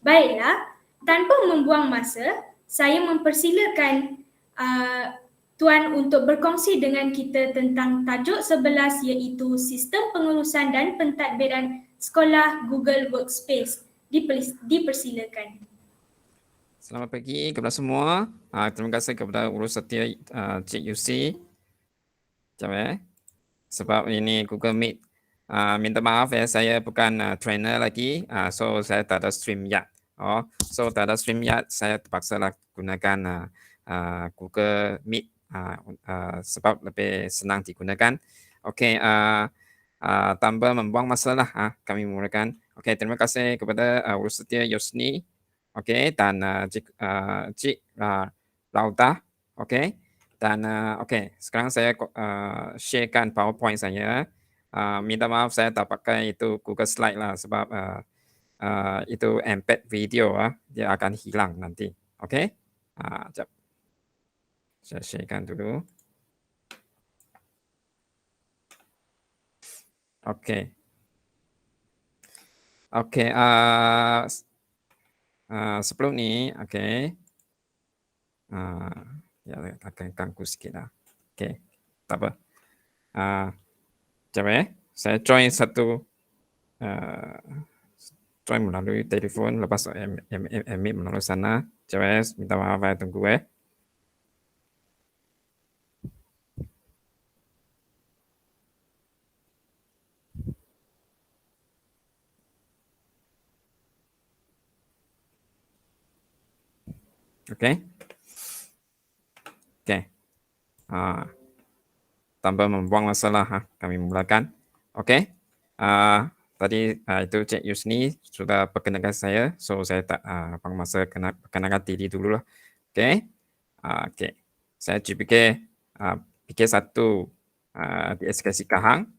Baiklah, tanpa membuang masa, saya mempersilakan Tuan untuk berkongsi dengan kita tentang tajuk 11 iaitu Sistem Pengurusan dan Pentadbiran Sekolah Google Workspace. Dipersilakan. Selamat pagi kepada semua. Terima kasih kepada urus setia Cik Yusi. Sekejap sebab ini Google Meet. Minta maaf saya bukan trainer lagi. So saya tak ada StreamYard. So tak ada StreamYard, saya terpaksa lah gunakan Google Meet sebab lebih senang digunakan. Okey, tanpa membuang masa lah kami mulakan. Okey, terima kasih kepada urus setia Yusni. Okey, dan Cik Lauta. Okey, dan okey, sekarang saya sharekan PowerPoint saya. Minta maaf saya tak pakai itu Google Slide lah sebab itu embed video dia akan hilang nanti. Okey, sekejap. Saya sharekan dulu. Okey. Okey, sebelum ni, okey. Ya, akan ganggu sikit lah. Okey, tak apa. Sekejap saya join satu join melalui telefon, lepas meet melalui sana. Sekejap minta maaf tunggu Okey. Okey. Tanpa membuang masa lah kami mulakan. Okey. Tadi itu Cik Yusni sudah perkenalkan saya, so saya tak buang masa perkenalkan diri dulu lah. Okey. Okey. Saya fikir satu di SKC Kahang,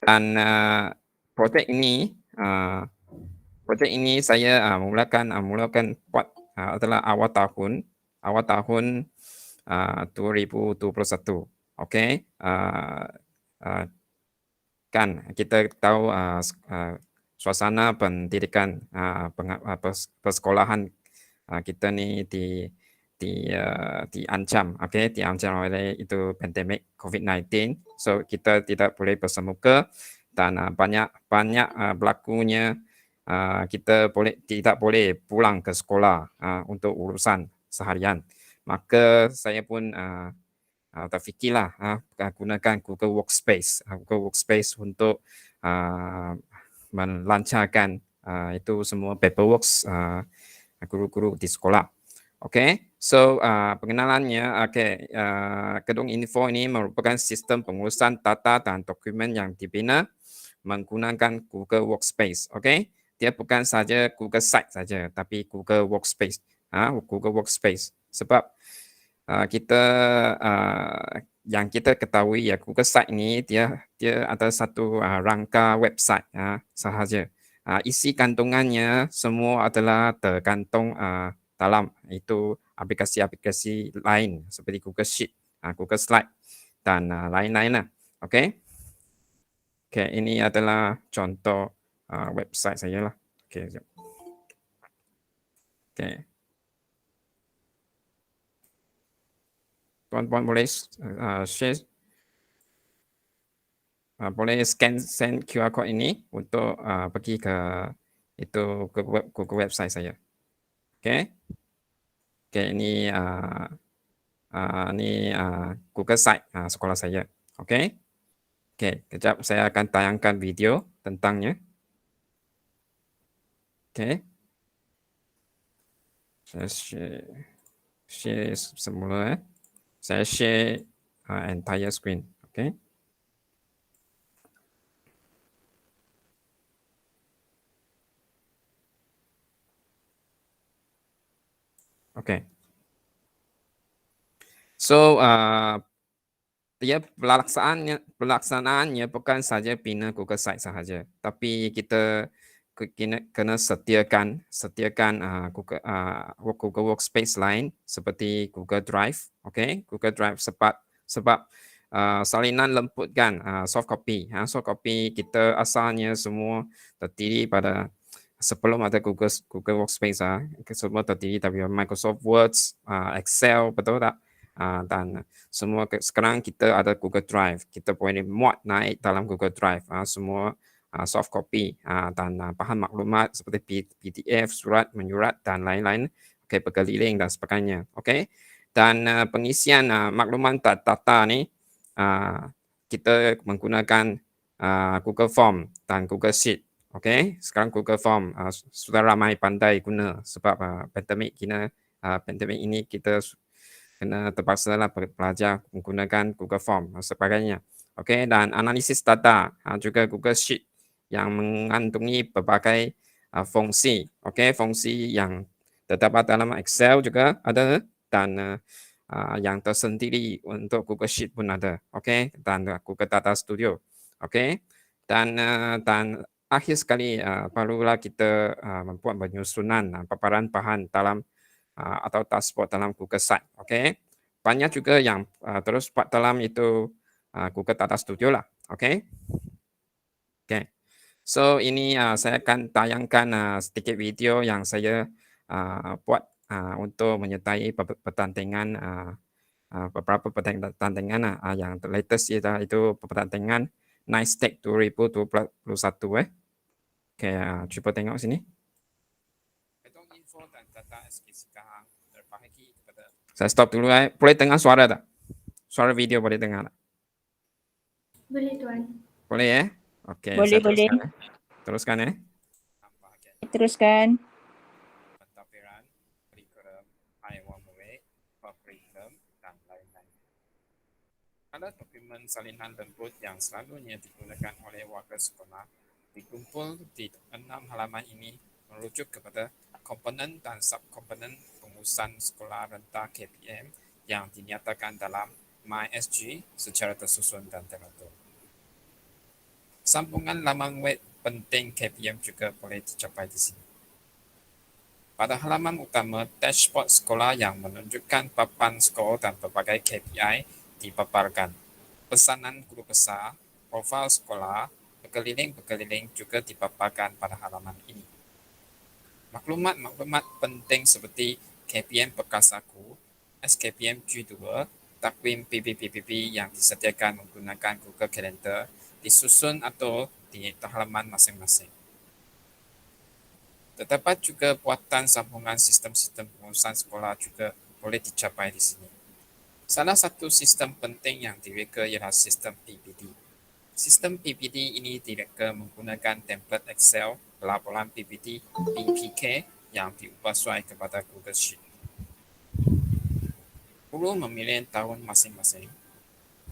dan projek ini saya mulakan buat adalah awal tahun 2021. Okey. Kan kita tahu suasana pendidikan persekolahan kita ni diancam, diancam oleh itu pandemik COVID-19. So kita tidak boleh bersemuka dan banyak berlakunya kita tidak boleh pulang ke sekolah untuk urusan seharian. Maka saya pun terfikirlah gunakan Google Workspace. Google Workspace untuk melancarkan itu semua paperwork guru-guru di sekolah. Okey, so pengenalannya, Gedung Info ini merupakan sistem pengurusan data dan dokumen yang dibina menggunakan Google Workspace. Okey, dia bukan saja Google Site saja, tapi Google Workspace. Google Workspace. Sebab kita yang kita ketahui Google Site ini dia ada satu rangka website sahaja. Isi kandungannya semua adalah tergantung dalam itu aplikasi-aplikasi lain seperti Google Sheet, Google Slide dan lain-lain lah. Okey. Okey, ini adalah contoh website saya lah. Okey. Okey. Tuan-tuan boleh share, boleh scan QR code ini untuk pergi ke itu ke Google website saya. Okey. Okey, ini Google Site sekolah saya. Okey. Okey, kejap saya akan tayangkan video tentangnya. Okey. Saya share semula. Saya share entire screen. Okey. Okey. So dia pelaksanaannya bukan saja bina Google Site sahaja, tapi kita kena sediakan Google Workspace lain seperti Google Drive. Okey, Google Drive sebab salinan lemput kan, soft copy. Soft copy kita asalnya semua terdiri pada sebelum ada Google Workspace semua terdiri dari Microsoft Word, Excel, betul tak? Dan semua sekarang kita ada Google Drive, kita boleh muat naik dalam Google Drive semua soft copy dan bahan maklumat seperti PDF, surat menyurat dan lain-lain, berkeliling dan sebagainya. Dan pengisian maklumat data ni kita menggunakan Google Form dan Google Sheet. Sekarang Google Form sudah ramai pandai guna sebab pandemik ini kita kena terpaksa lah belajar menggunakan Google Form dan sebagainya. Dan analisis data juga Google Sheet yang mengandungi berbagai fungsi. Fungsi yang terdapat dalam Excel juga ada dan yang tersendiri untuk Google Sheet pun ada. Dan Google Data Studio. Dan akhir sekali barulah kita membuat penyusunan paparan bahan dalam atau dashboard dalam Google Site. Banyak juga yang terus buat dalam itu Google Data Studio lah. So ini saya akan tayangkan sedikit video yang saya buat untuk menyertai pertandingan beberapa pertandingan yang latest itu pertandingan NISTEC 2021. Cuba tengok sini. Info dan data sekarang terbahagi kepada. Saya stop dulu. Boleh dengar suara tak? Suara video boleh dengar tak? Boleh Tuan. Boleh ya? Boleh, saya teruskan. boleh. Teruskan ya. Teruskan. Pentadbiran, kurikulum, haiwan murid, kurikulum dan lain-lain. Ada dokumen salinan lembut yang selalunya digunakan oleh warga sekolah dikumpul di 6 halaman ini merujuk kepada komponen dan subkomponen pengurusan sekolah renta KPM yang dinyatakan dalam MySG secara tersusun dan teratur. Sambungan laman web penting KPM juga boleh dicapai di sini. Pada halaman utama, dashboard sekolah yang menunjukkan papan skor dan berbagai KPI dipaparkan. Pesanan guru besar, profil sekolah, berkeliling juga dipaparkan pada halaman ini. Maklumat penting seperti KPM Perkasaku, SKPM G2, takwim PPPP yang disediakan menggunakan Google Calendar disusun atau di halaman masing-masing. Terdapat juga buatan sambungan sistem-sistem pengurusan sekolah juga boleh dicapai di sini. Salah satu sistem penting yang direka ialah sistem PPT. Sistem PPT ini direka menggunakan template Excel, pelaporan PPT BPK yang diubah sesuai kepada Google Sheet. Guru memilih tahun masing-masing,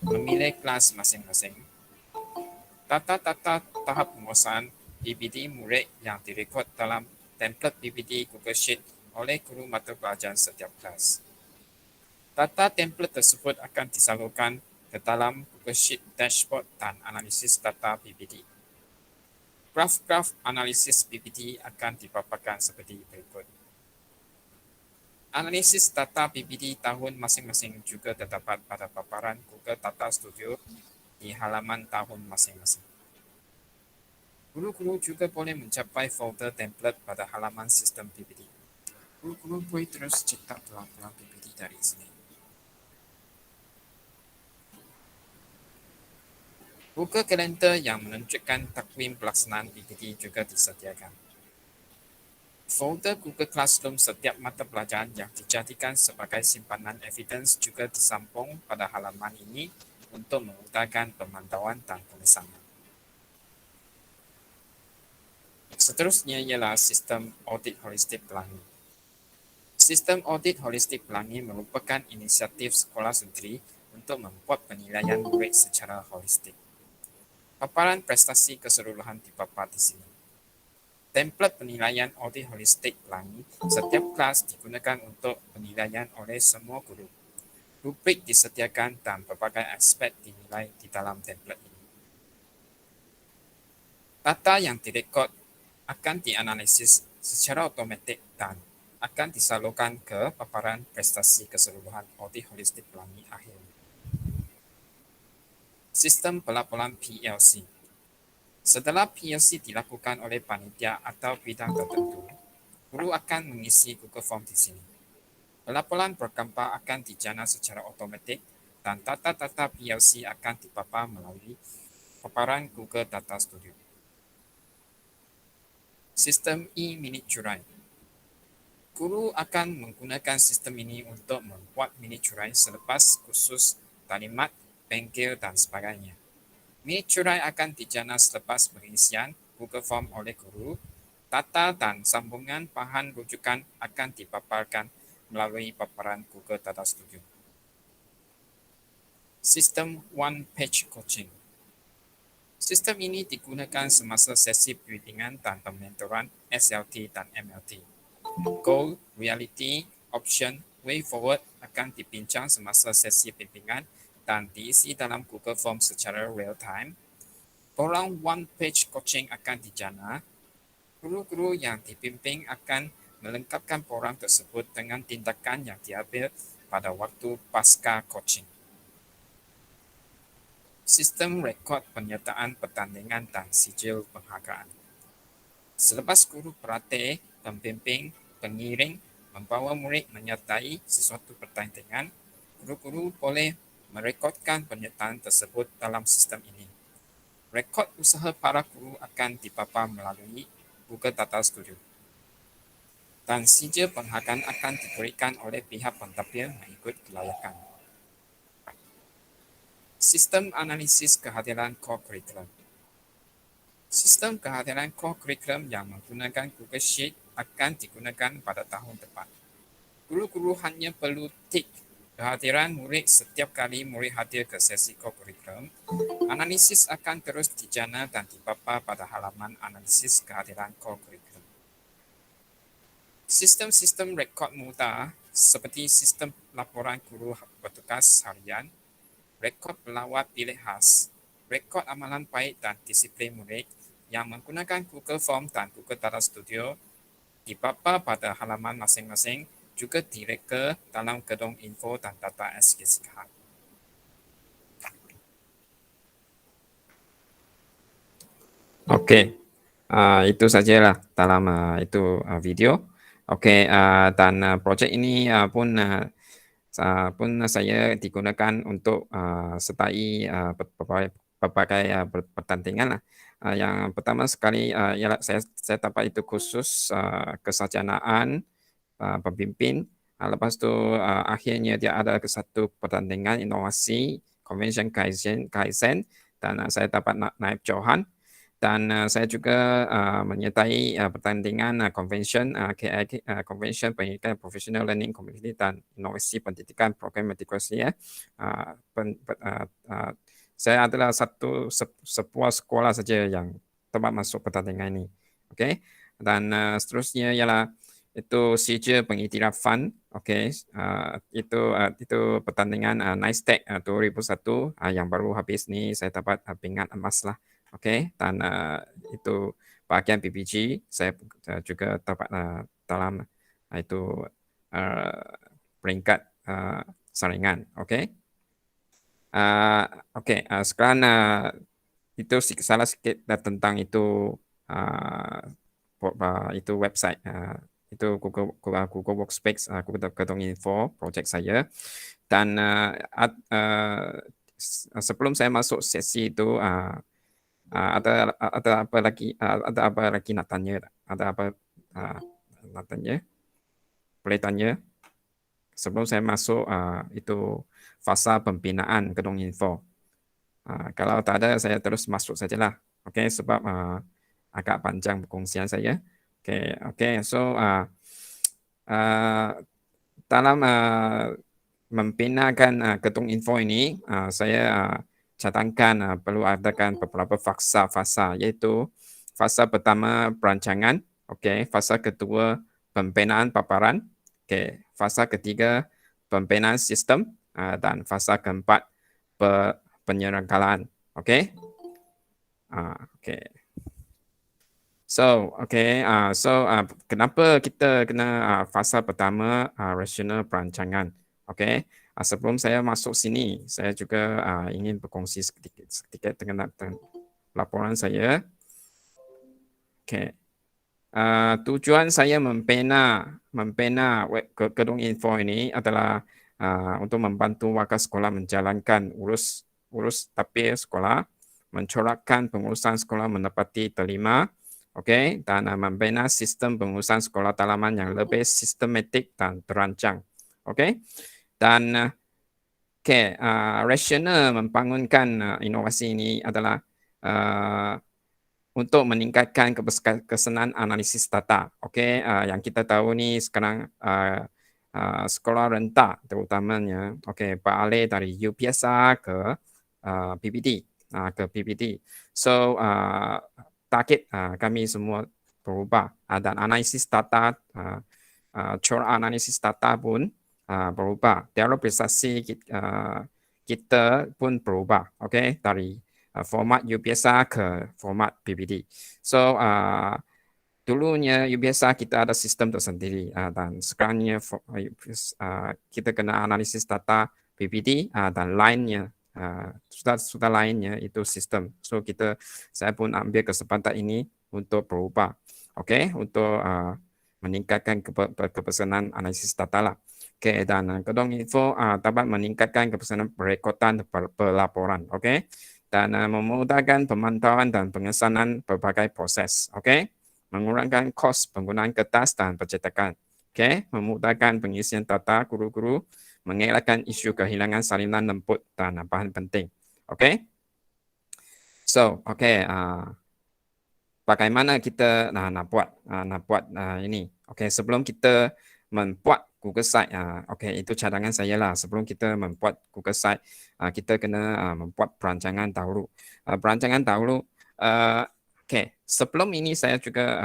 memilih kelas masing-masing. Tata tahap pengurusan PPT murid yang direkod dalam template PPT Google Sheet oleh guru mata pelajaran setiap kelas. Data template tersebut akan disalurkan ke dalam Google Sheet dashboard dan analisis data PPT. Graf-graf analisis PPT akan dipaparkan seperti berikut. Analisis data PPT tahun masing-masing juga terdapat pada paparan Google Data Studio di halaman tahun masing-masing. Guru-guru juga boleh mencapai folder template pada halaman sistem PPT. Guru-guru boleh terus cetak pelan-pelan PPT dari sini. Google Calendar yang menunjukkan takwim pelaksanaan PPT juga disediakan. Folder Google Classroom setiap mata pelajaran yang dijadikan sebagai simpanan evidence juga disambung pada halaman ini untuk memudahkan pemantauan dan pengesahan. Seterusnya ialah sistem audit holistik pelangi. Sistem audit holistik pelangi merupakan inisiatif sekolah sendiri untuk membuat penilaian murid secara holistik. Paparan prestasi keseluruhan dipapar di sini. Template penilaian audit holistik pelangi setiap kelas digunakan untuk penilaian oleh semua guru. Rubrik disediakan dan berbagai aspek dinilai di dalam template ini. Data yang direkod akan dianalisis secara otomatik dan akan disalurkan ke paparan prestasi keseluruhan audit holistik pelangi akhir. Sistem pelaporan PLC. Setelah PLC dilakukan oleh panitia atau bidang tertentu, guru akan mengisi Google Form di sini. Pelaporan bergambar akan dijana secara automatik dan data-data PLC akan dipapar melalui paparan Google Data Studio. Sistem e-miniaturai. Guru akan menggunakan sistem ini untuk membuat miniaturai selepas kursus talimat, bengkel dan sebagainya. Miniaturai akan dijana selepas pengisian Google Form oleh guru. Data dan sambungan bahan rujukan akan dipaparkan melalui paparan Google Data Studio. Sistem One Page Coaching. Sistem ini digunakan semasa sesi bimbingan dan pementoran SLT dan MLT. Goal, reality, option, way forward akan dibincang semasa sesi bimbingan dan diisi dalam Google Form secara real time. Borang One Page Coaching akan dijana. Guru-guru yang dibimbing akan melengkapkan borang tersebut dengan tindakan yang diambil pada waktu pasca coaching. Sistem rekod penyertaan pertandingan dan sijil penghargaan. Selepas guru pelatih, pembimbing, pengiring membawa murid menyertai sesuatu pertandingan, guru-guru boleh merekodkan penyertaan tersebut dalam sistem ini. Rekod usaha para guru akan dipapar melalui Google Data Studio. Dan sijil penghargaan akan diberikan oleh pihak pentadbir mengikut kelayakan. Sistem analisis kehadiran core curriculum. Sistem kehadiran core curriculum yang menggunakan Google Sheet akan digunakan pada tahun depan. Guru-guru hanya perlu tik kehadiran murid setiap kali murid hadir ke sesi core curriculum. Analisis akan terus dijana dan dipapar pada halaman analisis kehadiran core curriculum. Sistem-sistem rekod mudah seperti sistem laporan guru bertugas harian, rekod pelawat bilik khas, rekod amalan baik dan disiplin murid yang menggunakan Google Form dan Google Data Studio dipapar pada halaman masing-masing juga direka dalam gedung info dan data SKSKH. Okey, itu sajalah dalam video. Okey, dan projek ini pun saya digunakan untuk sertai berbagai pertandingan lah. Yang pertama sekali ialah saya dapat itu khusus kesarjanaan pemimpin. Lepas tu akhirnya dia ada satu pertandingan inovasi convention Kaizen dan saya dapat naib johan. Dan saya juga menyertai pertandingan convention KI convention pendidikan professional learning community dan inovasi pendidikan program integrasi. Saya adalah sebuah sekolah saja yang dapat masuk pertandingan ini. Okey. Dan seterusnya ialah itu sijil pengiktirafan. Okey. Itu pertandingan NISTEC 2001 yang baru habis ni saya dapat pingat emas lah. Okey, dan itu bahagian PPG saya juga dapat dalam itu peringkat saringan. Okey. Okey, sekarang itu salah sikit tentang itu itu website itu Google Workspace, Google Gedung Info projek saya. Dan sebelum saya masuk sesi itu ada apa lagi nak tanya? Ada apa nak tanya? Boleh tanya? Sebelum saya masuk itu fasa pembinaan Gedung Info. Kalau tak ada saya terus masuk sajalah. Okey, sebab agak panjang perkongsian saya. Okey. So dalam membinakan Gedung Info ini saya cadangkan perlu adakan beberapa fasa iaitu fasa pertama perancangan, okey, fasa kedua pembinaan paparan, okey, fasa ketiga pembinaan sistem dan fasa keempat penyelenggaraan, okey. Okey. So, kenapa kita kena fasa pertama rasional perancangan? Okey. Sebelum saya masuk sini, saya juga ingin berkongsi sedikit dengan laporan saya. Okay. Tujuan saya membina web gedung info ini adalah untuk membantu warga sekolah menjalankan urus tapir sekolah, mencorakkan pengurusan sekolah menepati terima, okay, dan membina sistem pengurusan sekolah dalaman yang lebih sistematik dan terancang, okay. Dan rasional membangunkan inovasi ini adalah untuk meningkatkan kesenangan analisis data. Okey, yang kita tahu ni sekarang sekolah rendah terutamanya, okey, beralih dari UPSR ke PPT. So target kami semua berubah dan analisis data, cara analisis data pun berubah. Developasi kita pun berubah, okey, dari format UPSR ke format PPT. So dulunya UPSR kita ada sistem tersendiri dan sekarangnya kita kena analisis data PPT dan lainnya sudah lainnya itu sistem. So saya pun ambil kesempatan ini untuk berubah, okey, untuk meningkatkan kepesanan analisis data lah. Okay, dan gedung info dapat meningkatkan kepesanan perekodan pelaporan, okey, dan memudahkan pemantauan dan pengesanan berbagai proses, okey, mengurangkan kos penggunaan kertas dan percetakan, okey, memudahkan pengisian data guru-guru, mengelakkan isu kehilangan salinan lembut dan bahan penting, okey. So, okey, bagaimana kita nak buat ini, okey, sebelum kita membuat Google Site, okey, itu cadangan saya lah. Sebelum kita membuat Google Site, kita kena membuat perancangan dahulu. Okey, sebelum ini saya juga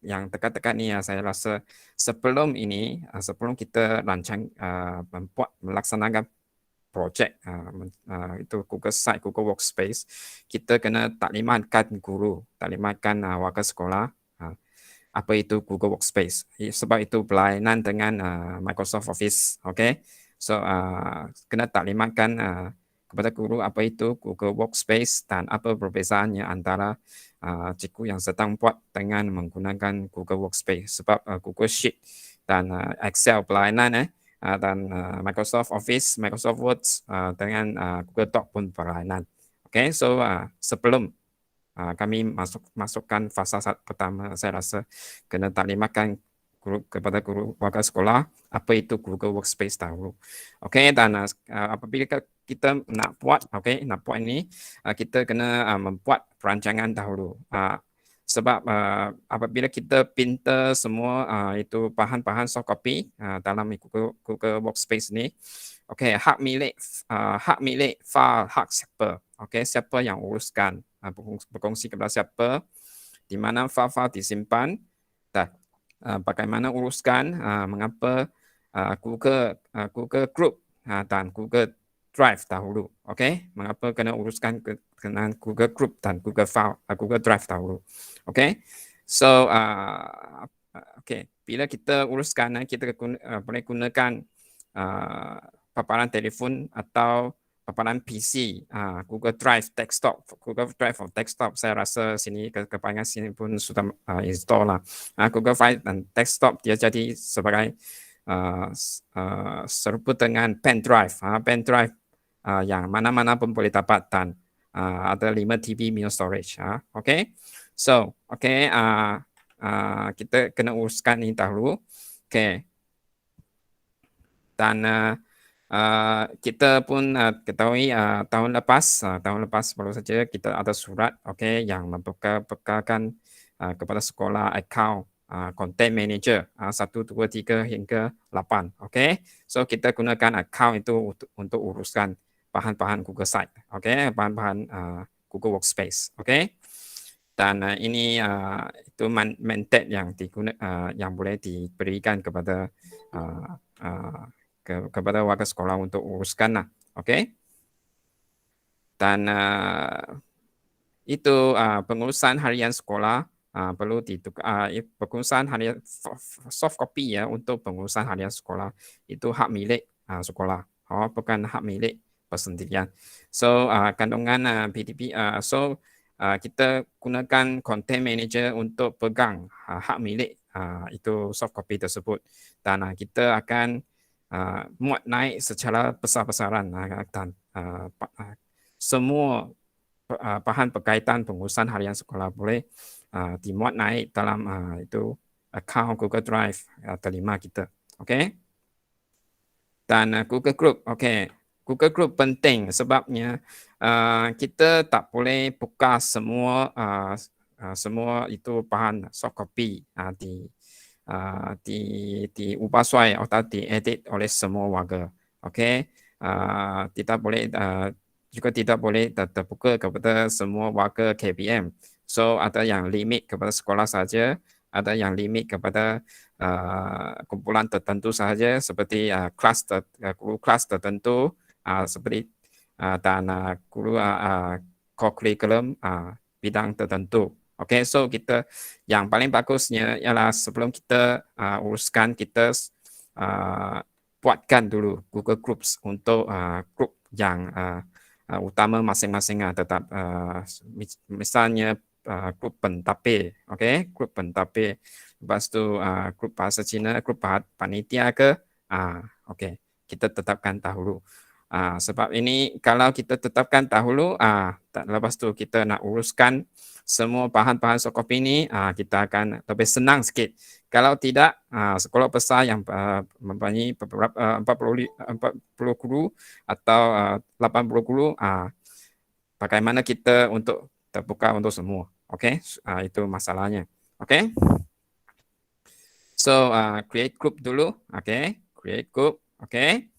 yang dekat-dekat ni saya rasa sebelum kita melaksanakan projek itu Google Site, Google Workspace, kita kena taklimatkan guru, taklimatkan warga sekolah apa itu Google Workspace. Sebab itu berlainan dengan Microsoft Office, okay. So kena taklimatkan kepada guru apa itu Google Workspace dan apa perbezaannya antara cikgu yang sedang buat dengan menggunakan Google Workspace. Sebab Google Sheet dan Excel berlainan dan Microsoft Office, Microsoft Word dengan Google Doc pun berlainan. Okay, so sebelum kami masukkan fasa pertama, saya rasa kena taklimatkan kepada guru warga sekolah apa itu Google Workspace dahulu. Okey, dan apabila kita nak buat ini, kita kena membuat perancangan dahulu. Sebab apabila kita pinta semua itu bahan-bahan soft copy dalam Google Workspace ni, okey, hak milik file, hak siapa? Okey, siapa yang uruskan? Berkongsi kepada siapa, di mana file-file disimpan, dan bagaimana uruskan, mengapa Google Group dan Google Drive dahulu, okey, mengapa kena uruskan dengan Google Group dan Google File, Google Drive dahulu, okey. So okey, bila kita uruskan, kita boleh gunakan paparan telefon atau paparan PC, Google Drive desktop, saya rasa sini kebanyakan sini pun sudah install lah. Google Drive dan desktop dia jadi sebagai serupa dengan pen drive, yang mana-mana pun boleh dapat dan ada 5 TB minimum storage, okay. So okay, kita kena uruskan ini dahulu, okay. Dan kita pun ketahui tahun lepas baru saja kita ada surat, okey, yang membekalkan kepada sekolah account content manager 1, 2, 3 hingga 8, okey. So kita gunakan account itu untuk uruskan bahan-bahan Google Site, okey, bahan-bahan Google Workspace, okey. Dan ini itu mandate yang boleh diberikan kepada kepada warga sekolah untuk uruskan lah, okey. Dan itu pengurusan harian sekolah perlu ditukar, pengurusan harian soft copy ya, untuk pengurusan harian sekolah itu hak milik sekolah, bukan hak milik persendirian. So kandungan PDP, so kita gunakan content manager untuk pegang hak milik itu soft copy tersebut, dan kita akan muat naik secara besar-besaran dan semua bahan berkaitan pengurusan harian sekolah boleh dimuat naik dalam itu account Google Drive terima kita. Okey. Dan Google Group, okey. Google Group penting sebabnya kita tak boleh buka semua semua itu bahan soft copy diubah suai atau diedit oleh semua warga. Okey. Tidak boleh juga tidak boleh terbuka kepada semua warga KPM. So ada yang limit kepada sekolah saja, ada yang limit kepada kumpulan tertentu sahaja seperti guru kelas tertentu seperti dan guru co-curriculum bidang tertentu. Okey, so kita yang paling bagusnya ialah sebelum kita uruskan, kita buatkan dulu Google Groups untuk grup yang utama masing-masing tetap misalnya grup pentadbir, okey, grup pentadbir. Lepas tu grup bahasa Cina, grup panitia ke, okey, kita tetapkan dahulu. Sebab ini kalau kita tetapkan dahulu, lepas tu kita nak uruskan semua bahan-bahan soft copy ini, kita akan lebih senang sikit. Kalau tidak, sekolah besar yang mempunyai beberapa 40 guru atau 80 guru, bagaimana kita untuk terbuka untuk semua. Okey, itu masalahnya. Okey. So create group dulu, okey, create group, okey.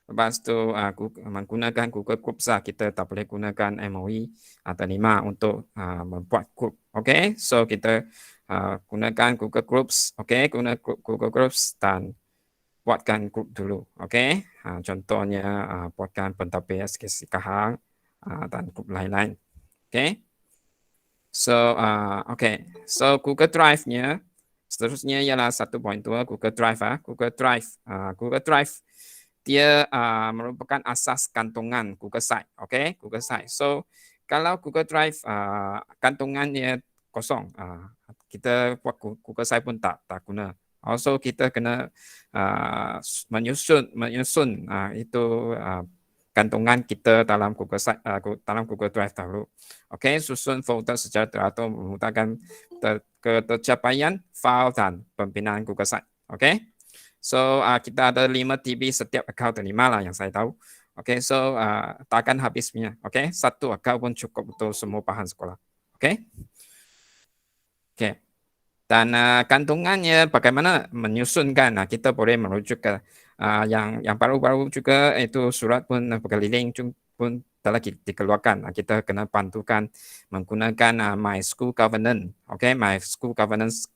Lepas tu menggunakan Google Groups kita tak boleh gunakan MOE atau 5 untuk membuat group. Okey, so kita gunakan Google Groups, okey, guna Google Groups dan buatkan group dulu. Okey, contohnya buatkan pentadbir SKC Kahang dan group lain-lain. Okey. So okey, so Google Drive-nya seterusnya ialah 1.2 Google Drive. Google Drive. Google Drive dia merupakan asas kantongan Google Site. Okey, Google Site. So kalau Google Drive kantongannya kosong, kita buat Google Site pun tak guna. Also kita kena menyusun itu kantongan kita dalam Google Site, dalam Google Drive dahulu. Okey, susun folder secara teratur memudahkan tercapaian file dan pembinaan Google Site. Okey. So kita ada 5 TB setiap account, 5 lah yang saya tahu. Okay, so takkan habis punya. Okay, satu account pun cukup untuk semua bahan sekolah. Okay. Okay. Dan kantongannya bagaimana menyusunkan? Kita boleh merujuk ke yang baru-baru juga, itu surat pun berkeliling pun telah dikeluarkan. Kita kena bantukan menggunakan My School Governance. Okay, My School Governance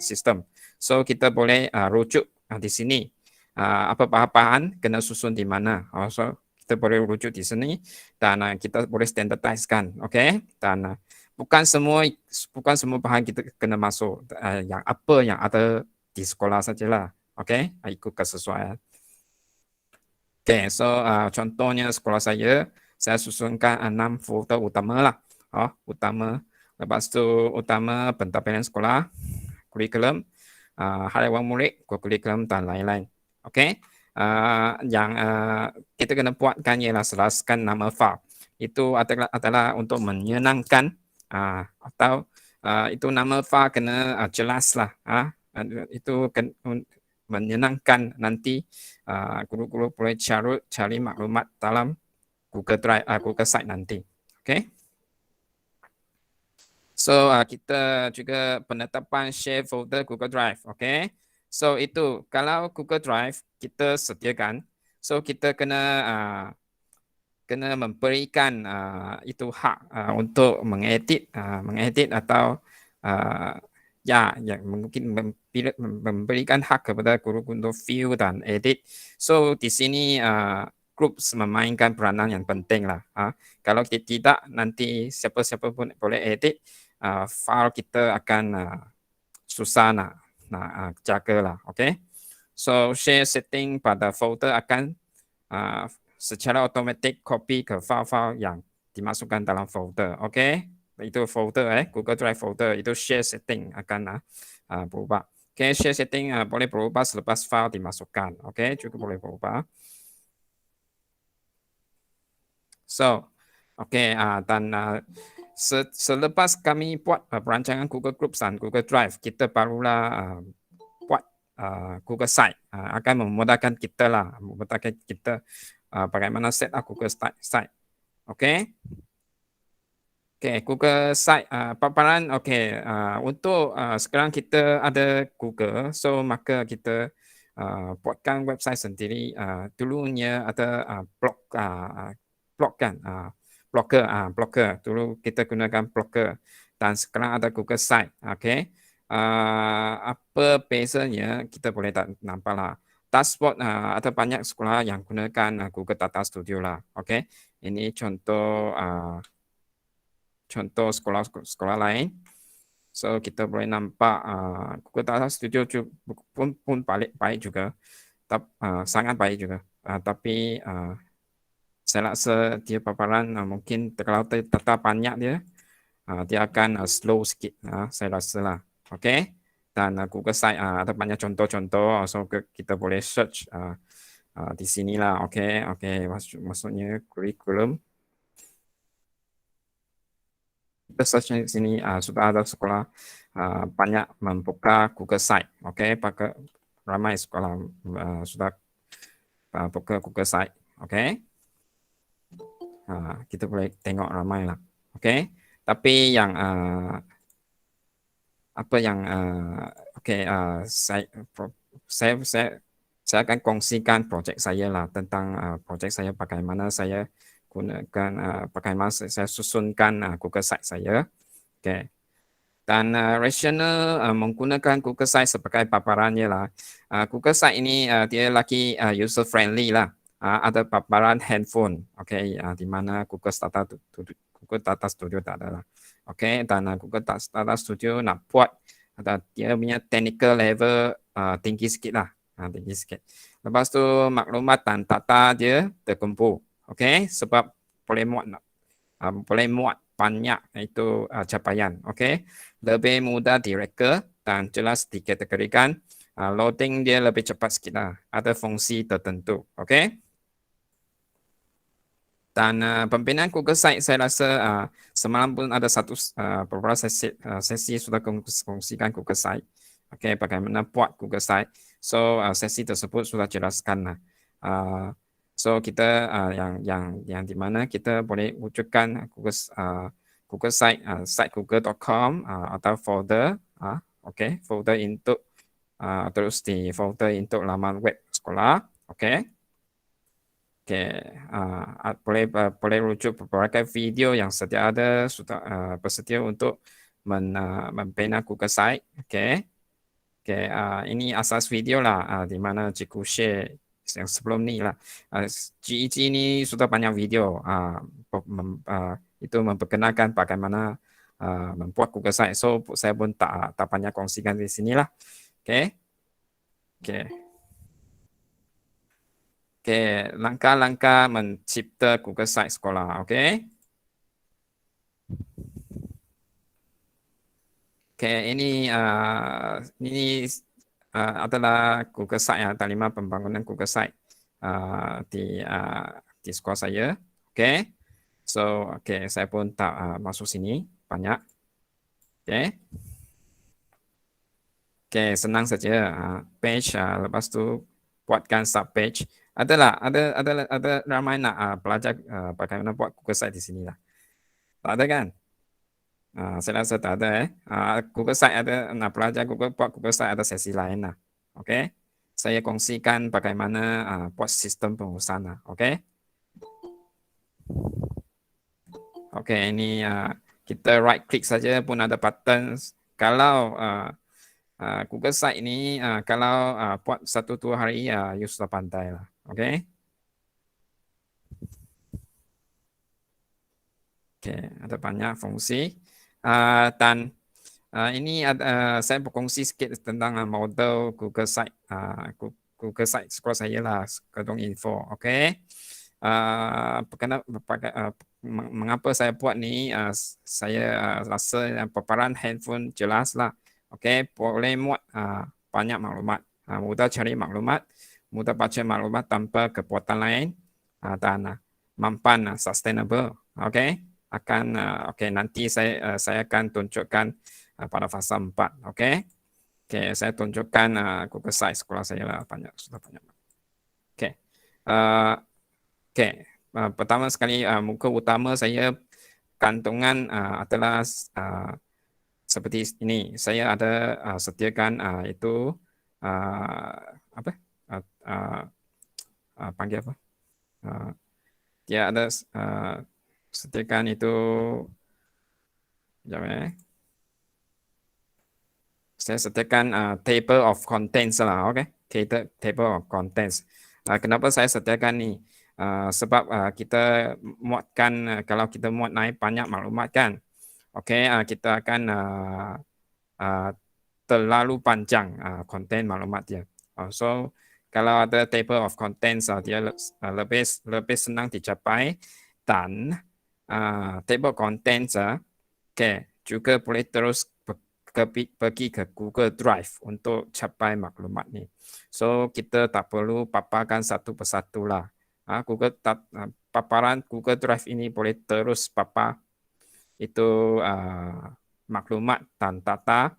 System. So kita boleh rujuk di sini apa bahan kena susun di mana. So kita boleh rujuk di sini dan kita boleh standardizekan. Okay, dan bukan semua bahan kita kena masuk, yang apa yang ada di sekolah sajalah. Okay, ikut kesesuaian. Okay, so contohnya sekolah saya susunkan 6 folder utama lah. Utama. Lepas tu utama pentadbiran sekolah, kurikulum, harian murid, kurikulum dan lain-lain. Okey. Yang kita kena buatkan ialah selaskan nama file. Itu adalah untuk menyenangkan atau itu nama file kena jelas lah. Itu menyenangkan nanti guru-guru boleh cari maklumat dalam Google Drive, Google Site nanti. Okey. So kita juga penetapan share folder Google Drive. Okay. So itu kalau Google Drive kita sediakan, so kita kena memberikan itu hak untuk mengedit atau mungkin memberikan hak kepada guru untuk view dan edit. So di sini groups memainkan peranan yang penting lah. Kalau tidak, nanti siapa-siapa pun boleh edit. File kita akan susah nak jaga lah. Okay. So share setting pada folder akan secara automatik copy ke file-file yang dimasukkan dalam folder. Oke, itu folder Google Drive folder itu share setting akan berubah. Oke, share setting boleh berubah selepas file dimasukkan. Oke, juga boleh berubah. So, oke, dan selepas kami buat perancangan Google Groups dan Google Drive, kita barulah buat Google Site. Akan memudahkan kita lah, memudahkan kita bagaimana set up Google Site. Oke, Google Site paparan. Untuk sekarang kita ada Google, so maka kita buatkan website sendiri. Dulunya ada Blogger. Dulu kita gunakan Blogger dan sekarang ada Google Site. Apa bezanya kita boleh tak nampak lah. Dashboard ada banyak sekolah yang gunakan Google Data Studio lah. Ini contoh sekolah lain. So kita boleh nampak Google Data Studio pun baik juga, sangat baik juga. Tapi saya rasa dia paparan mungkin kalau data banyak dia akan slow sikit. Saya rasa lah. Dan Google Site ada banyak contoh-contoh, so kita boleh search di sini lah. Maksudnya kurikulum. Kita search di sini sudah ada sekolah banyak membuka Google Site. Pakai ramai sekolah sudah buka Google Site. Kita boleh tengok ramai lah. Tapi yang saya akan kongsikan projek saya lah, tentang projek saya bagaimana saya gunakan, bagaimana saya susunkan Google Site saya. Dan rasional menggunakan Google Site sebagai paparannya lah. Google Site ini dia lagi user friendly lah. Ada paparan handphone, di mana Google Data Studio tak ada lah. Dan Google Data Studio nak buat dia punya technical level tinggi sikit lah, tinggi sikit. Lepas tu maklumat dan data dia terkumpul, sebab boleh muat banyak itu capaian, lebih mudah direka dan jelas dikategorikan. Loading dia lebih cepat sikit lah, ada fungsi tertentu, Dan pembinaan Google Site saya rasa semalam pun ada beberapa sesi sudah kongsikan Google Site. Bagaimana buat Google Site. So sesi tersebut sudah jelaskan lah. So kita yang di mana kita boleh wujudkan Google Site, site.google.com atau folder, folder untuk terus di folder untuk laman web sekolah, boleh rujuk beberapa video yang sedia ada sudah bersedia untuk membina Google Site. Ini asas video lah, di mana cikgu share yang sebelum ni lah. GEG ni sudah banyak video itu memperkenalkan bagaimana membuat Google Site. So saya pun tak banyak kongsikan di sini lah. Langkah-langkah mencipta Google Site sekolah. Ini adalah Google Site, taliman pembangunan Google Site di sekolah saya. So saya pun tak masuk sini banyak. Senang saja. Page, lepas tu buatkan sub page. Ada ramai nak belajar bagaimana buat Google Site di sini lah. Tak ada kan? Saya rasa tak ada. Google Site ada, nak belajar buat Google Site ada sesi lain lah. Saya kongsikan bagaimana buat sistem pengurusan lah. Ini kita right click saja pun ada button. Kalau Google Site ini kalau buat 1-2 hari you sudah pandai lah. Ada banyak fungsi. Dan ini saya berkongsi sedikit tentang model Google Site. Google Site sekolah saya lah, Kedong Info. mengapa saya buat ni, saya rasa paparan handphone jelas lah. Okey, boleh muat banyak maklumat, mudah cari maklumat, mudah baca maklumat tanpa kekuatan lain, dan mampan sustainable. Okey, okey, nanti saya akan tunjukkan pada fasa 4. Okey. Okey, saya tunjukkan Google Sites sekolah saya lah, sudah banyak. Okey. Okey. Pertama sekali, muka utama saya kantongan adalah seperti ini. Saya ada sediakan itu apa? Panggil apa? Dia ada sediakan itu. Sekejap. Saya sediakan table of contents lah, okey. Table of contents. Kenapa saya sediakan ni? Sebab kita muatkan, kalau kita muat naik banyak maklumat kan, okey, kita akan terlalu panjang konten maklumat dia. So kalau ada table of contents, dia lebih senang dicapai, dan table contents, okey, juga boleh terus pergi ke Google Drive untuk capai maklumat ni. So kita tak perlu paparkan satu persatu lah. Paparan Google Drive ini boleh terus papar itu maklumat dan data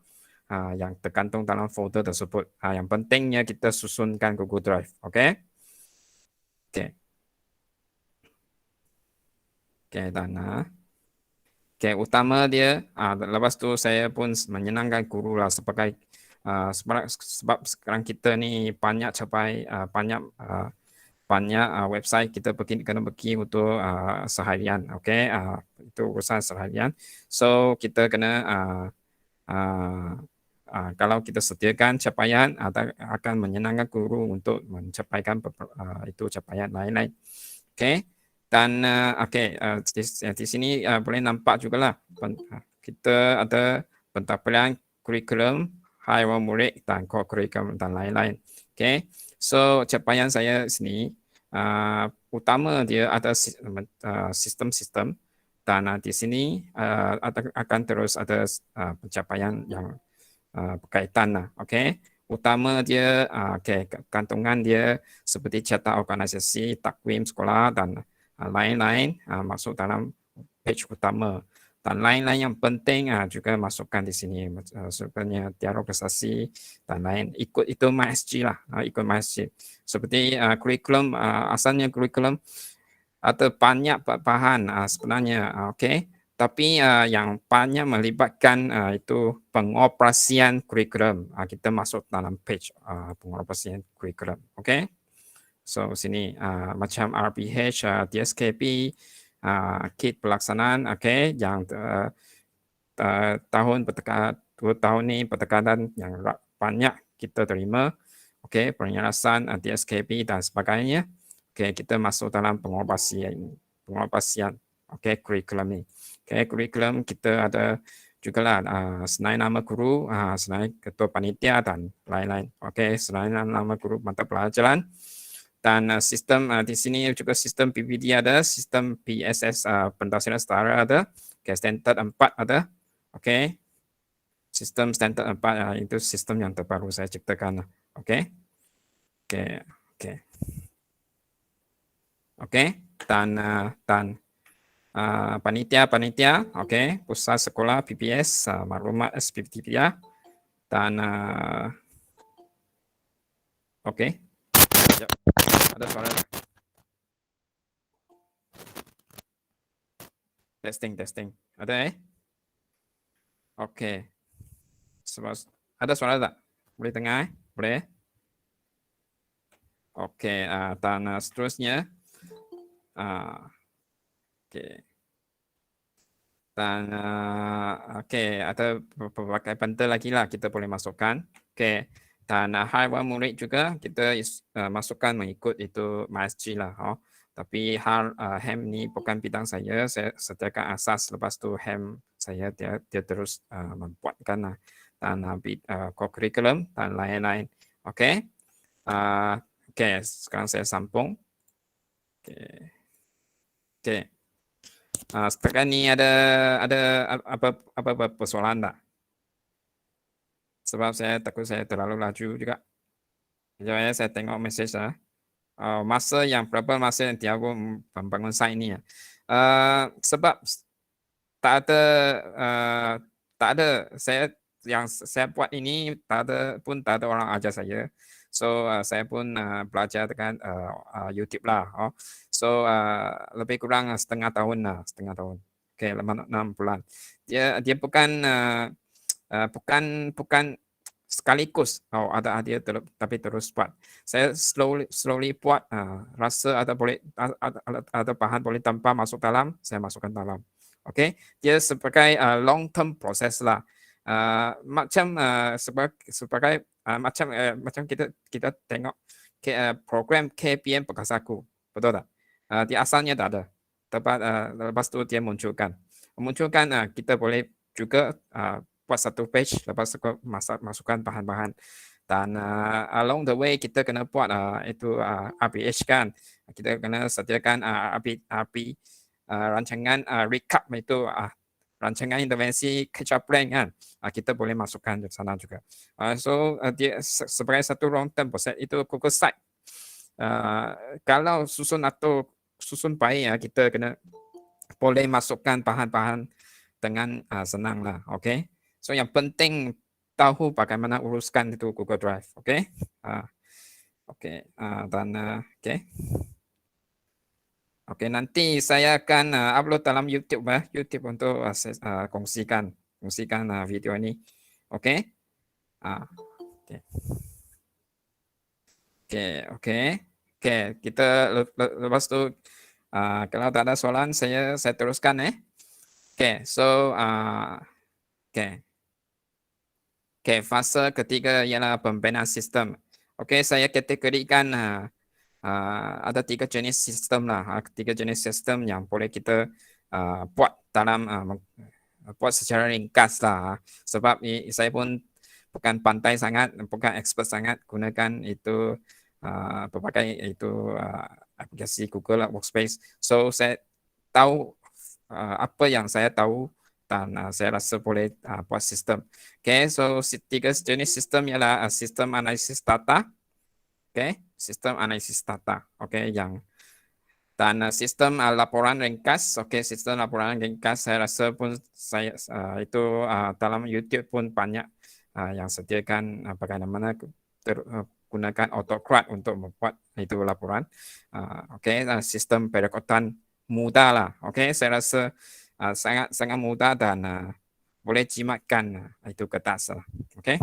yang tergantung dalam folder tersebut. Yang pentingnya kita susunkan Google Drive. Okey. Okey. Okey, dan okey, utama dia, lepas tu saya pun menyenangkan guru lah sebagai sebab sekarang kita ni banyak capai banyak website kita kena pergi untuk seharian. Okey, itu urusan seharian. So kita kena kalau kita sediakan capaian, akan menyenangkan guru untuk mencapaikan itu capaian lain-lain. Okey. Dan di sini boleh nampak jugalah kita ada pentadbiran kurikulum, haiwan murid dan kurikulum dan lain-lain. Okey. So capaian saya sini utama dia ada sistem-sistem, dan di sini akan terus ada pencapaian yang berkaitan lah. Okey. Utama dia, kantongan dia seperti cetak organisasi, takwim sekolah dan lain-lain masuk dalam page utama, dan lain-lain yang penting juga masukkan di sini, sebenarnya dialog prestasi dan lain. Ikut itu MySG lah, ikut MySG. Seperti kurikulum, asalnya kurikulum ada banyak bahan sebenarnya, okey. Tapi yang banyak melibatkan itu pengoperasian kurikulum. Kita masuk dalam page pengoperasian kurikulum. Okey. So sini macam RPH, DSKP, kit pelaksanaan, okey, yang tahun 2 tahun ni pertekanan yang banyak kita terima, okey, penyelesaian DSKP dan sebagainya. Okey, kita masuk dalam pengoperasian, okey, kurikulum ni. Okey, kurikulum kita ada jugalah senarai nama guru, senarai ketua panitia dan lain-lain. Okey, senarai nama guru mata pelajaran. Dan sistem di sini juga sistem PPD ada, sistem PSS pentadbiran setara ada, standard 4 ada. Okey. Sistem standard 4 itu sistem yang terbaru saya ciptakan. Okey. Okey. Okey. Dan panitia, okey, pusat sekolah PPS, maklumat SPP ya. Dan okey. Ada suara tak? Testing. Ada Okey. Ada suara tak? Boleh dengar? Boleh? Okey, dan seterusnya. Okey. Dan okey, ada berbagai benda lagi lah kita boleh masukkan. Okey. Dan haiwan murid juga kita masukkan mengikut itu MySG lah. Tapi HEM ni bukan bidang saya sediakan asas, lepas tu HEM saya dia terus membuatkan lah. Dan kurikulum dan lain-lain. Okey. Okey, sekarang saya sambung. Okey. Setakat ni ada apa persoalan tak? Sebab saya takut saya terlalu laju juga. Sekejap ya, saya tengok mesej lah. Berapa masa yang Tiago membangun site ni? Sebab tak ada yang saya buat ini tak ada orang ajar saya. So saya pun belajar dengan YouTube lah. So lebih kurang setengah tahun. Okay, 6 bulan. Dia bukan sekaligus ada idea tapi terus buat. Saya slowly buat, rasa ada bahan boleh tanpa masuk dalam, saya masukkan dalam. Okay, dia sebagai long term proses lah. Macam kita tengok program KPM bekas aku, betul tak? Dia asalnya tak ada. Lepas tu dia munculkan, kita boleh juga buat satu page, lepas tu masukkan bahan-bahan. Dan along the way kita kena buat itu RPH kan. Kita kena sediakan RP rancangan recap itu rancangan intervensi catch up plan kan. Kita boleh masukkan di sana juga. So dia sebagai satu long term proses itu Google Site. Kalau susun baik kita kena boleh masukkan bahan-bahan dengan senang lah. Okay. So yang penting tahu bagaimana uruskan itu Google Drive. Okay. Okay, nanti saya akan upload dalam YouTube untuk kongsikan video ini. Okay. Okay. Kita lepas tu kalau tak ada soalan saya teruskan Okay, so fase ketiga ialah pembenahan sistem. Okay, saya kategorikan ada 3 jenis sistem lah. 3 jenis sistem yang boleh kita buat buat secara ringkas lah. Sebab saya pun bukan pandai sangat, bukan expert sangat gunakan itu berbagai itu aplikasi Google Workspace. So saya tahu apa yang saya tahu dan saya rasa boleh buat sistem. Okay, so 3 jenis sistem ialah sistem analisis data. Okay, sistem analisis data. Okay, dan sistem laporan ringkas. Okay, sistem laporan ringkas saya rasa pun itu dalam YouTube pun banyak yang sediakan bagaimana gunakan AutoCAD untuk membuat itu laporan. Okay, sistem perekotan mudah lah. Okay, saya rasa sangat mudah dan boleh jimatkan itu kertas lah. Okay.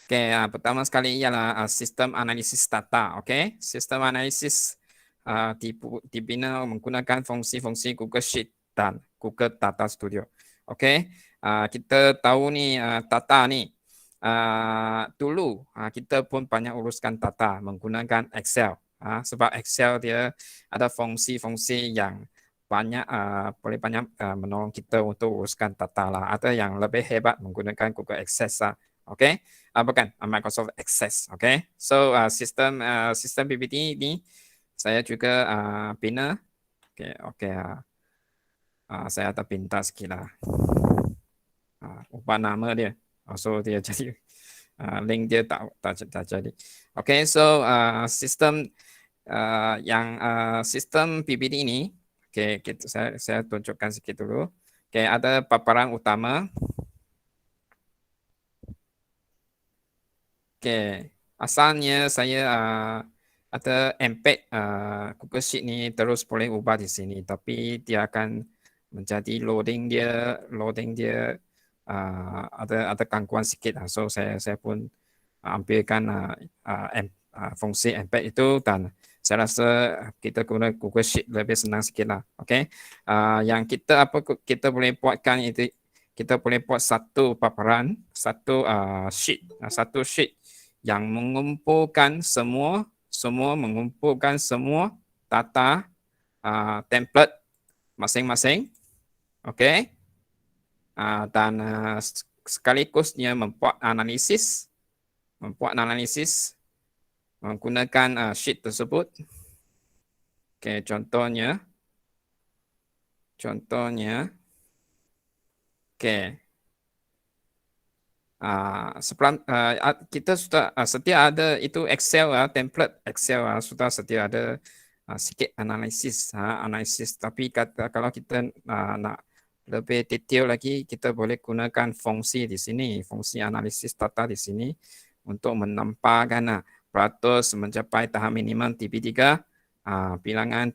Okay, pertama sekali ialah sistem analisis data. Okay, sistem analisis dibina menggunakan fungsi-fungsi Google Sheet dan Google Data Studio. Okay, kita tahu ni data ni dulu kita pun banyak uruskan data menggunakan Excel. Sebab Excel dia ada fungsi-fungsi yang boleh banyak menolong kita untuk uruskan data lah. Ada yang lebih hebat menggunakan Google Access lah. Okay, bukan Microsoft Access. Okay, so sistem PPT ini saya juga bina. Okay, saya ada pintar sikit lah. Ubah nama dia. So dia jadi link dia tak jadi. Okay, so sistem sistem PPT ini, okay, saya tunjukkan sikit dulu. Okay, ada paparan utama. Okay, asalnya saya ada embed Google Sheet ni terus boleh ubah di sini, tapi dia akan menjadi loading dia ada gangguan sikit. So saya pun ambilkan fungsi embed itu dan saya rasa kita guna Google Sheet lebih senang sikit lah. Okay, yang kita boleh buatkan itu, kita boleh buat satu paparan, satu sheet yang mengumpulkan semua data template masing-masing. Okay, dan sekaligus dia membuat analisis menggunakan sheet tersebut. Okay, contohnya Contohnya, kita sudah setia ada itu Excel template Excel sudah setia ada sikit analisis. Tapi kalau kita nak lebih detail lagi, kita boleh gunakan fungsi di sini, fungsi analisis data di sini untuk menempahkan peratus mencapai tahap minimum TP3, bilangan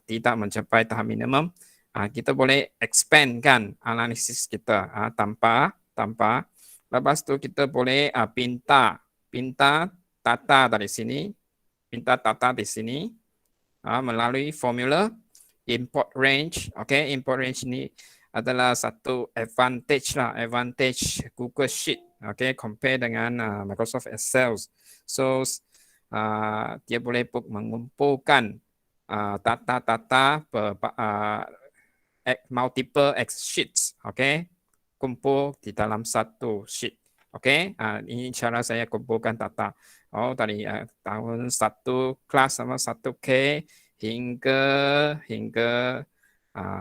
tidak mencapai tahap minimum. Kita boleh expandkan analisis kita tanpa. Lepas tu kita boleh pinta data dari sini, melalui formula import range. Okay, import range ni adalah satu advantage Google Sheet. Okay, compare dengan Microsoft Excel. So dia boleh mengumpulkan data multiple sheets. Okay, kumpul di dalam satu sheet. Oke, ini cara saya kumpulkan data. Dari tahun 1 kelas sama 1K hingga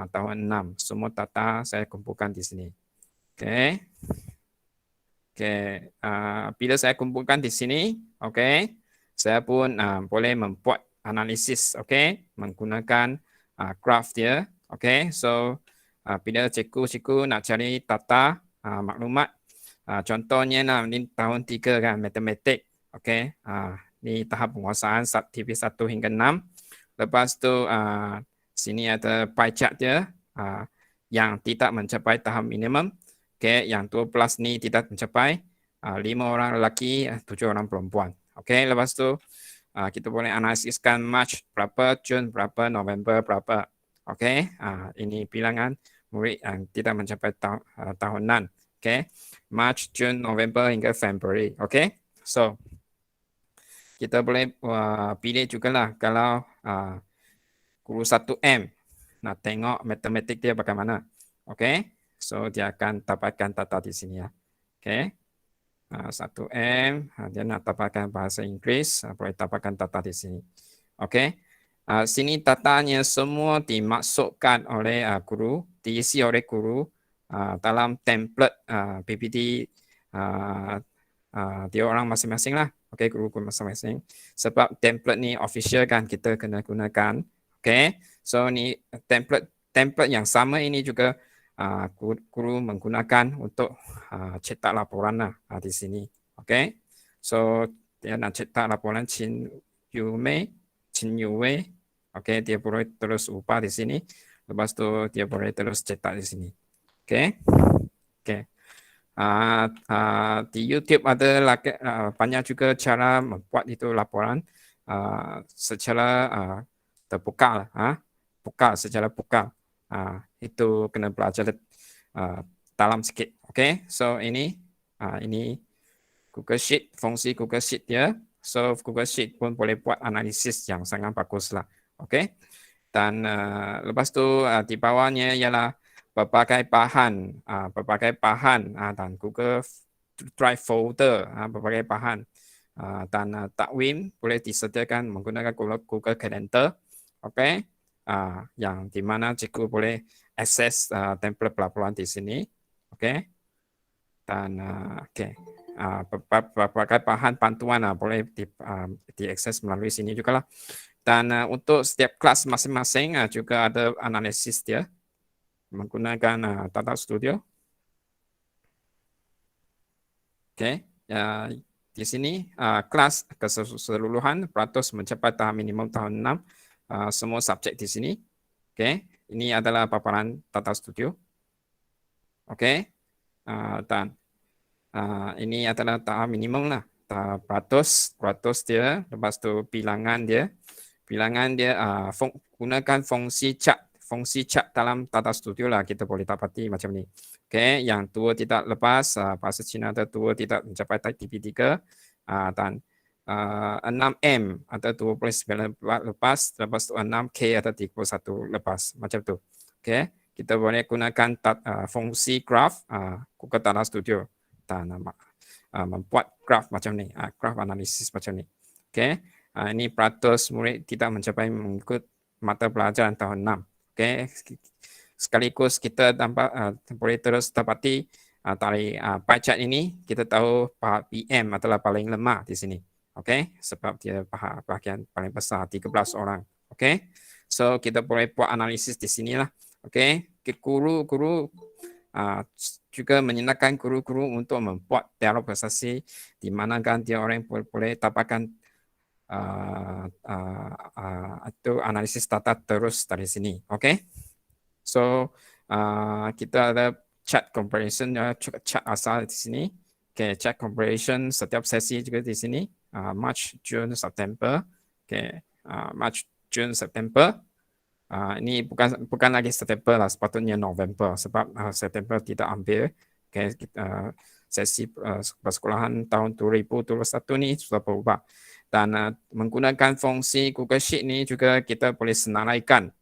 tahun 6. Semua data saya kumpulkan di sini. Oke. Bila saya kumpulkan di sini, saya pun boleh membuat analisis, menggunakan graph dia. So bila cikgu nak cari data maklumat, contohnya ni tahun 3 kan, matematik. Ni tahap penguasaan TV1 hingga 6. Lepas tu sini ada pie chart dia yang tidak mencapai tahap minimum. Yang 12 ni tidak mencapai 5 orang lelaki, 7 orang perempuan. Lepas tu kita boleh analisiskan March berapa, Jun berapa, November berapa. Ini bilangan murid yang tidak mencapai tahunan. March, June, November hingga February. So kita boleh pilih juga lah kalau guru 1M nak tengok matematik dia bagaimana. So dia akan dapatkan data di sini ya. 1M dia nak dapatkan bahasa Inggeris, boleh dapatkan data di sini. Sini datanya semua dimasukkan oleh guru, diisi oleh guru dalam template PPT dia orang masing-masing lah. Guru masing-masing. Sebab template ni official kan, kita kena gunakan. So ni template yang sama ini juga guru menggunakan untuk cetak laporan lah di sini. So dia nak cetak laporan Chin Yu Wei. Dia boleh terus ubah di sini. Lepas tu dia boleh terus cetak di sini. Di YouTube ada banyak juga cara membuat itu laporan secara terbuka lah. Secara buka. Itu kena belajar dalam sikit. So ini Google Sheet, fungsi Google Sheet dia. So Google Sheet pun boleh buat analisis yang sangat bagus lah. Dan lepas tu di bawahnya ialah berbagai bahan dan Google Drive folder, berbagai bahan dan takwim boleh disediakan menggunakan Google Calendar. Yang di mana cikgu boleh akses template pelaporan di sini. Dan berbagai bahan bantuan boleh diakses melalui sini juga lah. Dan untuk setiap kelas masing-masing juga ada analisis dia menggunakan Data Studio. Di sini kelas keseluruhan peratus mencapai tahap minimum tahun 6. Semua subjek di sini. Ini adalah paparan Data Studio. Dan ini adalah tahap minimum lah. Peratus dia. Lepas tu bilangan dia gunakan fungsi chart dalam Data Studio lah, kita boleh dapati macam ni. Yang 2 tidak lepas, bahasa Cina ada 2 tidak mencapai TP3, dan 6M ada 29 lepas, lepas tu 6K ada 31 lepas, macam tu. Kita boleh gunakan fungsi graph Google Data Studio dan membuat graph macam ni, graph analisis macam ni. Ini peratus murid tidak mencapai mengikut mata pelajaran tahun 6. sekaligus kita boleh terus dapati dari pie chart ini kita tahu PM adalah paling lemah di sini. Okey, sebab dia bahagian paling besar 13 orang. Okey. So kita boleh buat analisis di sinilah. Okey, guru-guru juga menyenangkan guru-guru untuk membuat dialog prestasi di mana kan dia orang boleh dapatkan itu analisis data terus dari sini. Okey. So kita ada chart comparison juga chart asal di sini. Okay, chart comparison setiap sesi juga di sini. March, June, September. Okay, March, June, September. Ini bukan lagi September lah, sepatutnya November sebab September tidak ambil. Okay, sesi persekolahan tahun 2021 ni sudah berubah. Dan menggunakan fungsi Google Sheet ni juga kita boleh senaraikan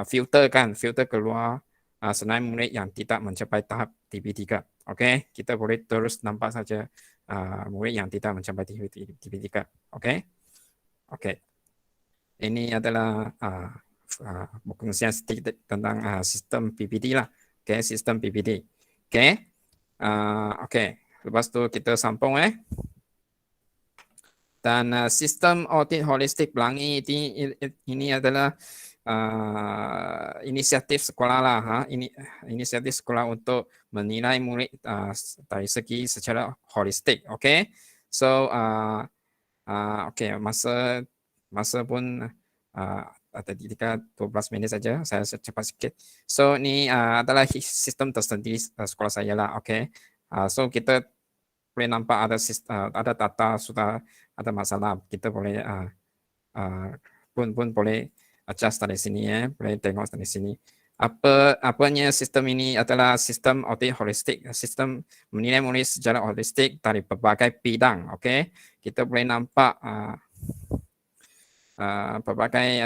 filter keluar senarai murid yang tidak mencapai tahap TP3. Okey, kita boleh terus nampak saja murid yang tidak mencapai TP3. Okey. Okey. Ini adalah pengisian sedikit tentang sistem PPT lah. Okey, sistem PPT. Okey. Okey, lepas tu kita sambung Dan sistem audit holistik Pelangi ini adalah inisiatif sekolah lah, inisiatif sekolah untuk menilai murid dari segi secara holistik. Okay, so okay, masa pun ada 12 minit saja, saya cepat sikit. So ini adalah sistem tersendiri sekolah saya lah. Okay, so kita boleh nampak ada data sudah ada masalah, kita boleh pun boleh adjust dari sini boleh tengok dari sini. Apanya sistem ini adalah sistem audit holistik, sistem menilai murid secara holistik dari berbagai bidang. Okey, kita boleh nampak berbagai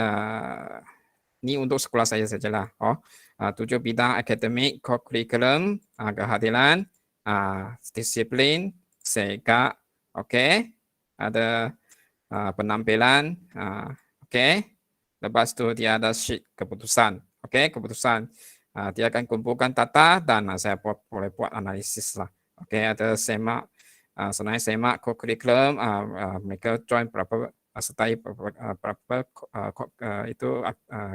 ini untuk sekolah saya sajalah. 7 bidang akademik, curriculum, kehadiran, disiplin, segak. Okey, ada penampilan. Okey. Lepas tu dia ada sheet keputusan. Okey, keputusan. Dia akan kumpulkan data dan saya boleh buat analisis lah. Okey, ada semak, senai semak curriculum, mereka join berapa, sertai berapa itu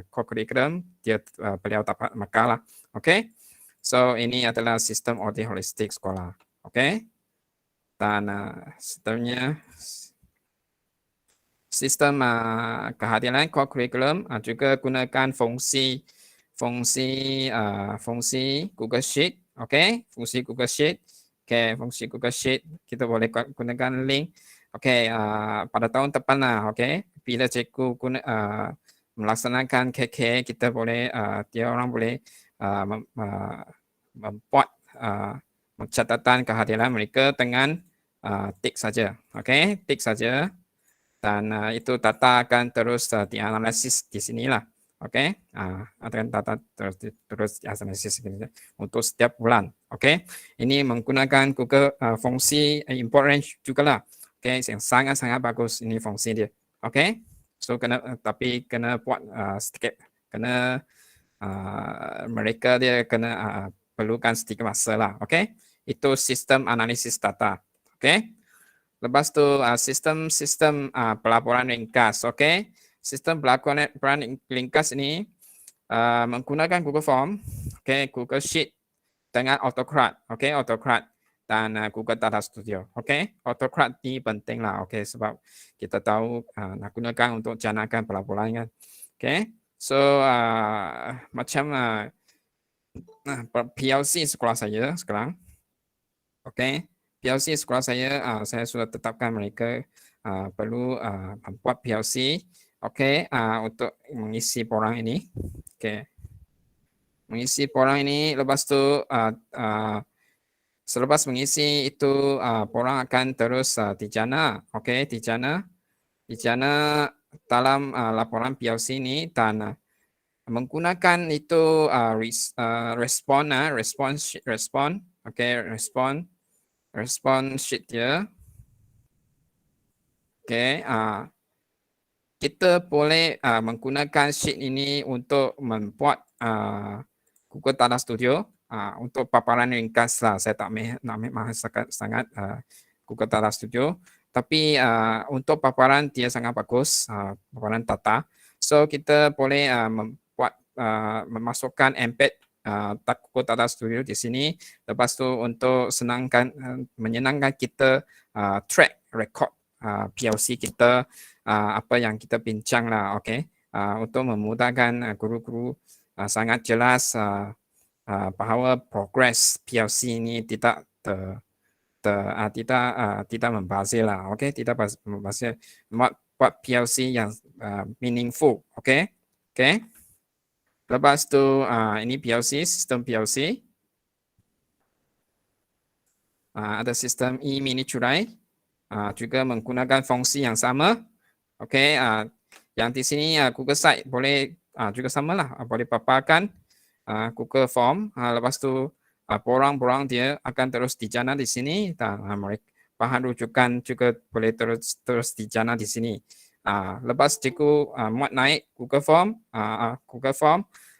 curriculum, dia beliau dapat makalah. Okey, so ini adalah sistem audit holistik sekolah. Okey, dan sistemnya sistem kehadiran core curriculum juga gunakan fungsi Google Sheet. Okey, fungsi Google Sheet. Okey, fungsi Google Sheet kita boleh gunakan link. Okey, pada tahun depan lah. Okey, bila cikgu melaksanakan KK, kita boleh dia orang boleh membuat catatan kehadiran mereka dengan tik saja. Okey, tik saja. Dan itu data akan terus dianalisis di sinilah. Okey, akan data terus dianalisis untuk setiap bulan. Okey, ini menggunakan Google fungsi import range juga lah. Okey, yang sangat-sangat bagus ini fungsi dia. Okey, so tapi kena buat sedikit, kena mereka dia kena perlukan sedikit masa lah. Okey, itu sistem analisis data. Okey. Lepas tu sistem pelaporan ringkas. Okey, sistem pelaporan ringkas ini menggunakan Google Form, okey, Google Sheet dengan AutoCAD, okey, AutoCAD dan Google Data Studio. Okey, AutoCAD ni penting lah, okey, sebab kita tahu nak gunakan untuk janakan pelaporan kan. Okey, so macam PLC sekolah saya sekarang. Okey. PLC sekolah saya sudah tetapkan mereka perlu membuat PLC, okey, untuk mengisi borang ini. Okey, mengisi borang ini. Lepas tu selepas mengisi itu borang akan terus dijana, okey, dijana dalam laporan PLC ini dan menggunakan itu respon, okey, respon sheet dia. Okey, kita boleh menggunakan sheet ini untuk membuat Google Data Studio untuk paparan ringkas lah. Saya tak nak mahal sangat Google Data Studio. Tapi untuk paparan dia sangat bagus, paparan tata. So kita boleh memasukkan embed Google Data Studio di sini. Lepas tu untuk menyenangkan kita track record PLC kita, apa yang kita bincang lah, okay? Untuk memudahkan guru-guru sangat jelas bahawa progress PLC ini tidak tidak membazir lah, okay? Tidak membazir, buat PLC yang meaningful, okay? Okay. Lepas tu ini PLC, sistem PLC. Ada sistem e-miniaturai, juga menggunakan fungsi yang sama. Okay, yang di sini Google Site boleh juga sama lah, boleh paparkan Google Form. Lepas tu borang-borang dia akan terus dijana di sini dan bahan rujukan juga boleh terus dijana di sini. Lepas cikgu muat naik Google Form,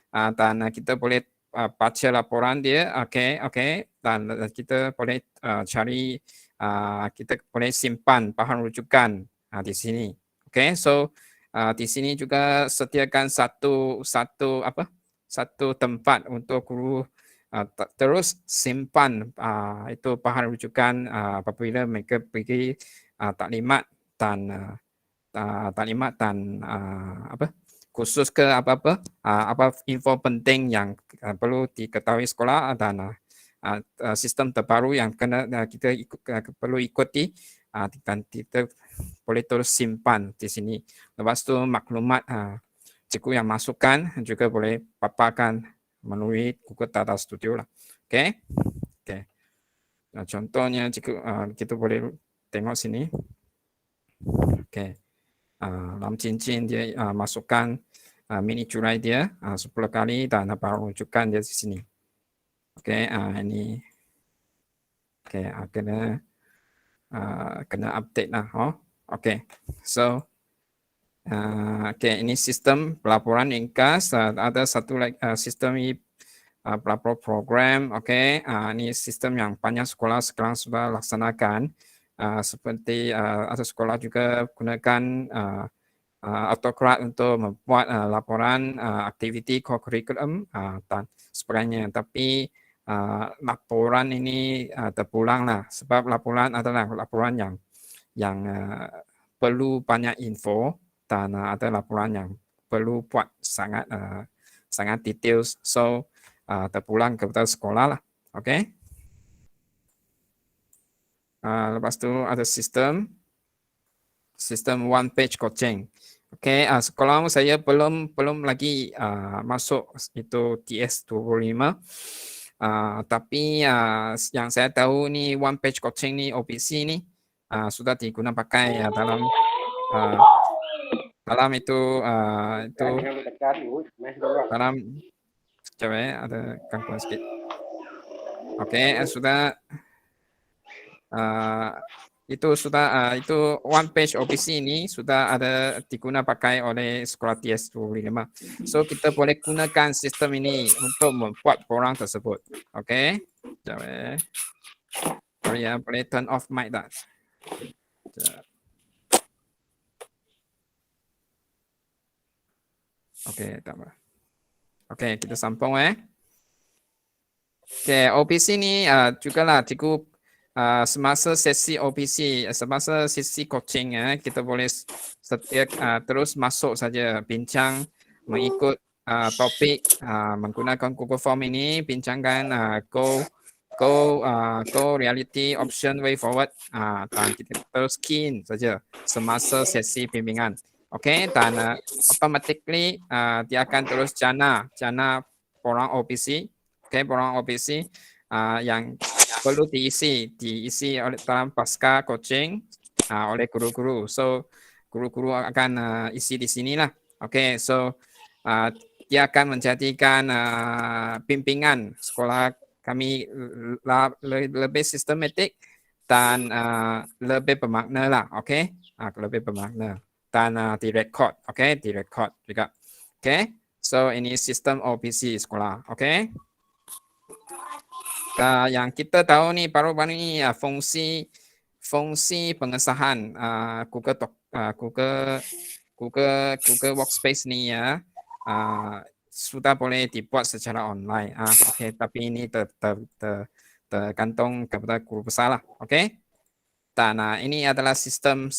dan kita boleh baca laporan dia, okay, dan kita boleh cari, kita boleh simpan bahan rujukan di sini. Okay, so di sini juga sediakan satu tempat untuk guru terus simpan itu bahan rujukan apabila mereka pergi taklimat dan khusus ke apa info penting yang perlu diketahui sekolah dan sistem terbaru yang kita perlu ikuti dan kita boleh terus simpan di sini. Lepas tu maklumat cikgu yang masukkan juga boleh paparkan melalui Google Data Studio lah. Okay. Contohnya cikgu kita boleh tengok sini. Okay. Dalam cincin dia masukkan miniaturai dia 10 kali dan baru rujukan dia di sini. Okay. Ini. Okay. Kena update lah. Okay, so ini sistem pelaporan ringkas. Ada satu sistem pelaporan program. Okay, ini sistem yang banyak sekolah sekarang sudah laksanakan. Seperti ada sekolah juga gunakan AutoCAD untuk membuat laporan aktiviti kurikulum dan sebagainya. Tapi laporan ini terpulang lah, sebab laporan adalah laporan yang perlu banyak info dan ada laporan yang perlu buat sangat detail, so terpulang kepada sekolah lah. Okay. Lepas tu ada sistem one page coaching. Okay, sekolah saya belum lagi masuk itu TS25. Tapi yang saya tahu ni one page coaching ni, OPC ni sudah digunakan pakai dalam itu dalam ada gangguan sikit. Okay, sudah itu one page OPC ini sudah ada digunakan pakai oleh sekolah TS25. So kita boleh gunakan sistem ini untuk membuat borang tersebut. Okay, sorry ya, boleh turn off mic dah. Okay, tak apa. Okay, kita sambung Okay, OPC ni juga lah cikgu semasa sesi OPC, semasa sesi coaching kita boleh terus masuk saja bincang mengikut topik menggunakan Google Form ini, bincangkan go reality option way forward dan kita terus key saja semasa sesi bimbingan. Okay, dan automatically dia akan terus jana borang OPC. Okay, borang OPC yang perlu diisi oleh dalam pasca coaching oleh guru-guru. So guru-guru akan isi di sini lah. Okay, so dia akan menjadikan bimbingan sekolah kami lebih sistematik dan lebih bermakna lah. Okay, lebih bermakna. dan direkod, direkod juga. So ini sistem OPC sekolah, yang kita tahu ni baru-baru ni fungsi pengesahan Google Workspace ni ya sudah boleh dibuat secara online. Tapi ini tergantung kepada guru besar lah, Dan ini adalah sistem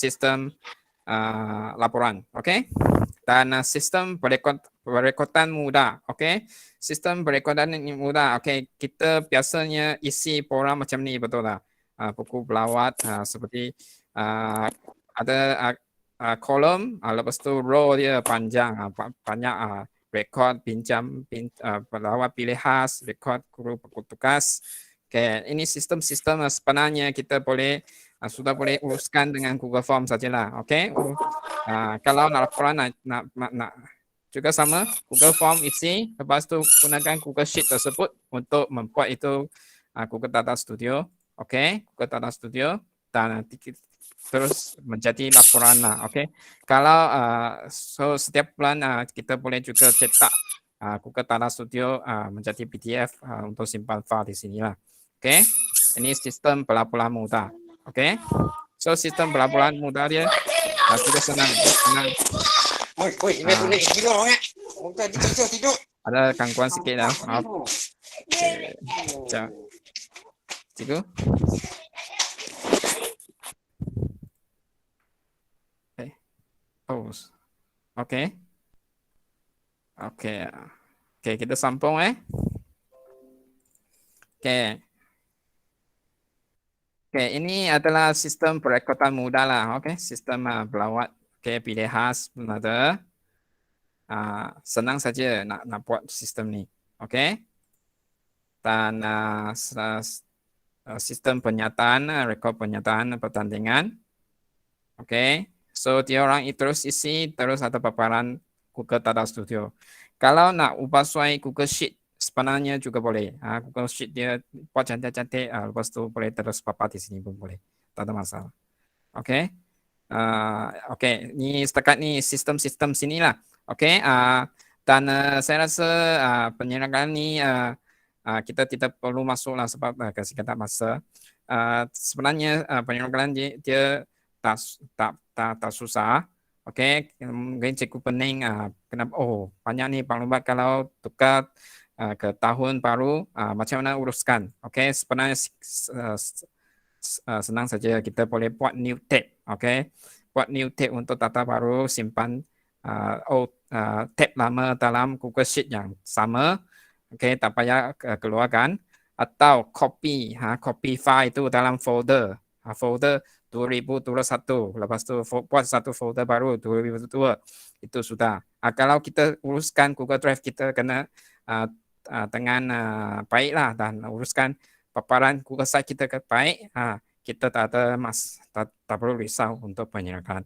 laporan, Dan sistem perekodan mudah, Sistem perekodan ini mudah, Kita biasanya isi program macam ni, betul tak? Buku pelawat seperti ada kolom, lepas tu row dia panjang, banyak rekod pinjam pelawat pilih khas, rekod guru tugas. Ini sistem-sistem sebenarnya kita boleh sudah boleh uruskan dengan Google Form sajalah, kalau nak laporan nak juga sama Google Form isi, lepas tu gunakan Google Sheet tersebut untuk membuat itu Google Data Studio, Google Data Studio, dan nanti terus menjadi laporan lah, Kalau so setiap bulan kita boleh juga cetak Google Data Studio menjadi PDF untuk simpan file di sini lah, Ini sistem pelaporan mudah, So sistem pelaporan mudah dia juga senang. Ada gangguan sikit lah, maaf. Cikgu. Pause. Kita sambung ini adalah sistem perekodan mudah lah, Sistem pelawat, pilih khas, ada. Senang saja nak buat sistem ni, Dan sistem penyataan, rekod penyataan pertandingan, So dia orang terus isi, terus ada paparan Google Data Studio. Kalau nak ubah suai Google Sheet, sebenarnya juga boleh. Google Sheet dia buat cantik-cantik, lepas tu boleh terus papar di sini pun boleh. Tak ada masalah. Ni setakat ni sistem-sistem sinilah. Dan saya rasa penyelenggaraan ni kita tidak perlu masuklah sebab kesingkatan masa. Sebenarnya penyelenggaraan dia tak susah, mungkin cikgu pening kenapa banyak ni maklumat kalau tukar ke tahun baru macam mana uruskan, sebenarnya senang saja, kita boleh buat new tab, buat new tab untuk data baru, simpan tab lama dalam Google Sheet yang sama, tak payah keluarkan, atau copy file itu dalam folder 2021, lepas tu buat satu folder baru 2022, itu sudah. Kalau kita uruskan Google Drive, kita kena dengan baiklah dan uruskan paparan Google Site kita baik, kita tak ada tak perlu risau untuk penyelenggaraan.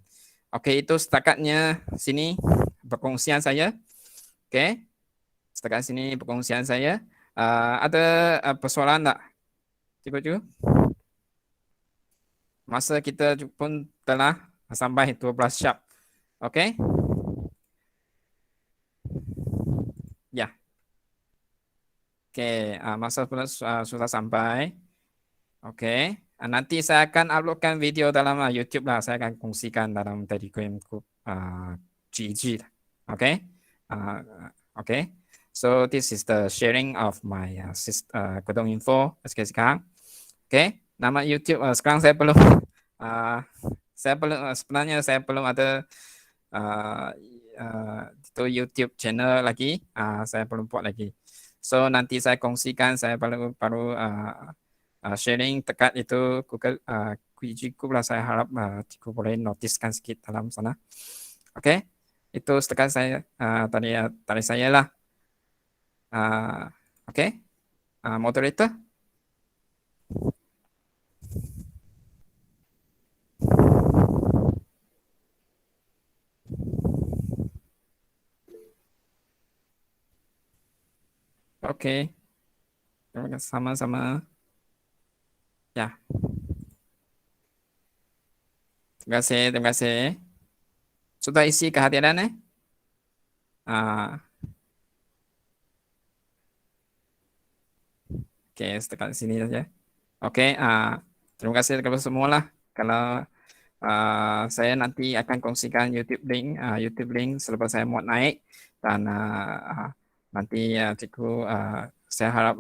Itu setakatnya sini perkongsian saya. Setakat sini perkongsian saya. Ada persoalan tak, cikgu? Masa kita pun telah sampai 12 sharp. Ya. Masa pun sudah sampai. Nanti saya akan uploadkan video dalam YouTube lah. Saya akan kongsikan dalam Telegram group GG. So this is the sharing of my Gedung Info sekarang. Nama YouTube sekarang saya belum sebenarnya saya belum ada itu YouTube channel lagi, saya belum buat lagi. So nanti saya kongsikan, saya baru sharing dekat itu Google Group lah, saya harap cikgu boleh notiskan sikit dalam sana. Itu dekat saya dari saya lah. Moderator. Sama-sama. Ya. Terima kasih. Sudah isi kehadirannya? Oke, tekan sini saja. Oke, terima kasih kepada semua lah. Kalau saya nanti akan kongsikan YouTube link selepas saya muat naik, dan nanti cikgu saya harap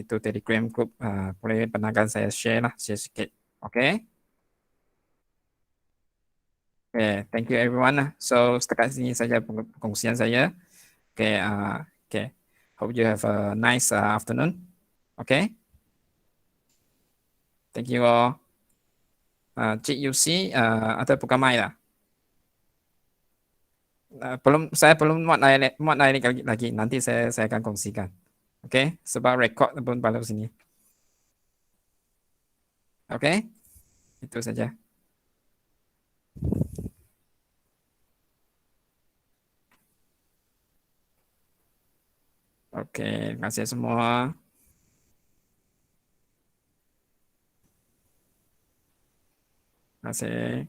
itu Telegram group boleh benarkan saya share sikit. Oke. Okay, thank you everyone lah. So setakat sini saja pengkongsian saya. Okay, okay. Hope you have a nice afternoon. Okay. Thank you all. Cik Yusi ada buka mic lah. Saya belum muat naik lagi. Nanti saya akan kongsikan. Okay, sebab record pun baru sini. Okay, itu saja. Oke, terima kasih semua. Terima kasih.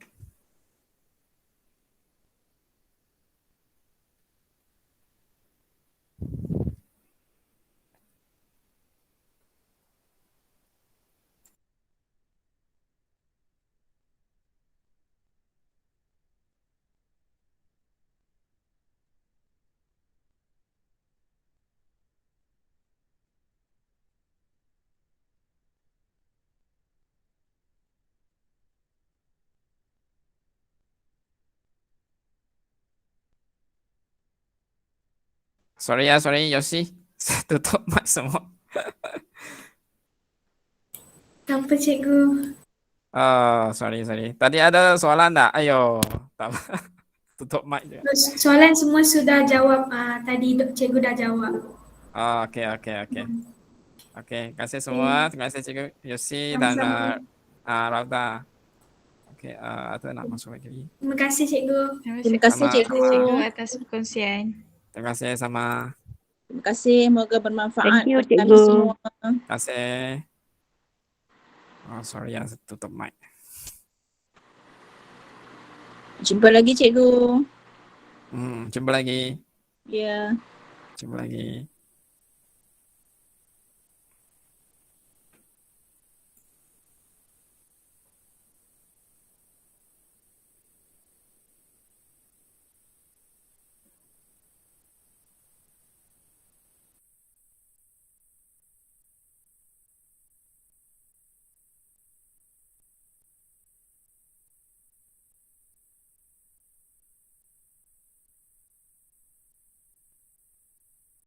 Sorry Yosi. Saya tutup mic semua. Tanpa cikgu. Oh, sorry. Tadi ada soalan tak? Ayo, tak apa. Tutup mic je. Soalan semua sudah jawab. Tadi cikgu dah jawab. Oh, oke. Oke, kasih semua. Terima kasih Cikgu Yosi dan Sama-sama. Rauda. Oke, ada nak masuk lagi. Terima kasih cikgu. Terima kasih cikgu. Cikgu atas perkongsian. Terima kasih sama. Terima kasih. Semoga bermanfaat Thank you, bagi kami cikgu. semua. Terima kasih. Oh, sorry ya, tutup mic. Jumpa lagi cikgu. Jumpa lagi. Ya. Jumpa lagi.